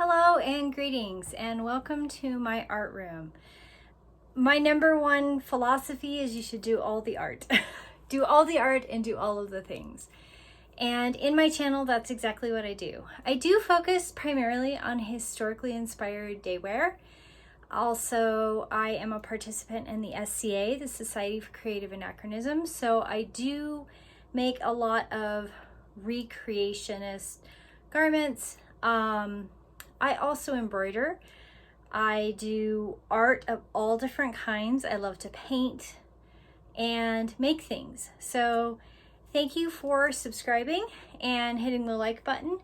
Hello and greetings and welcome to my art room. My number one philosophy is you should do all the art. Do all the art and do all of the things. And in my channel, that's exactly what I do. I do focus primarily on historically inspired daywear. Also, I am a participant in the SCA, the Society for Creative Anachronism. So I do make a lot of recreationist garments. I also embroider. I do art of all different kinds. I love to paint and make things. So thank you for subscribing and hitting the like button.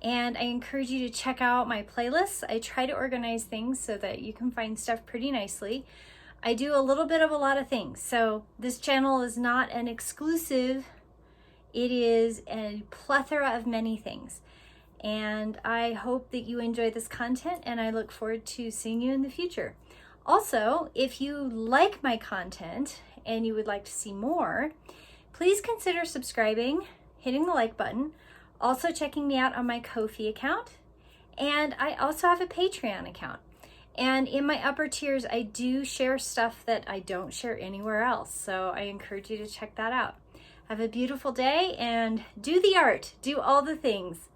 And I encourage you to check out my playlists. I try to organize things so that you can find stuff pretty nicely. I do a little bit of a lot of things. So this channel is not an exclusive. It is a plethora of many things. And I hope that you enjoy this content, and I look forward to seeing you in the future. Also, if you like my content and you would like to see more, please consider subscribing, hitting the like button, also checking me out on my Ko-fi account, and I also have a Patreon account. And in my upper tiers, I do share stuff that I don't share anywhere else, so I encourage you to check that out. Have a beautiful day and do the art, do all the things.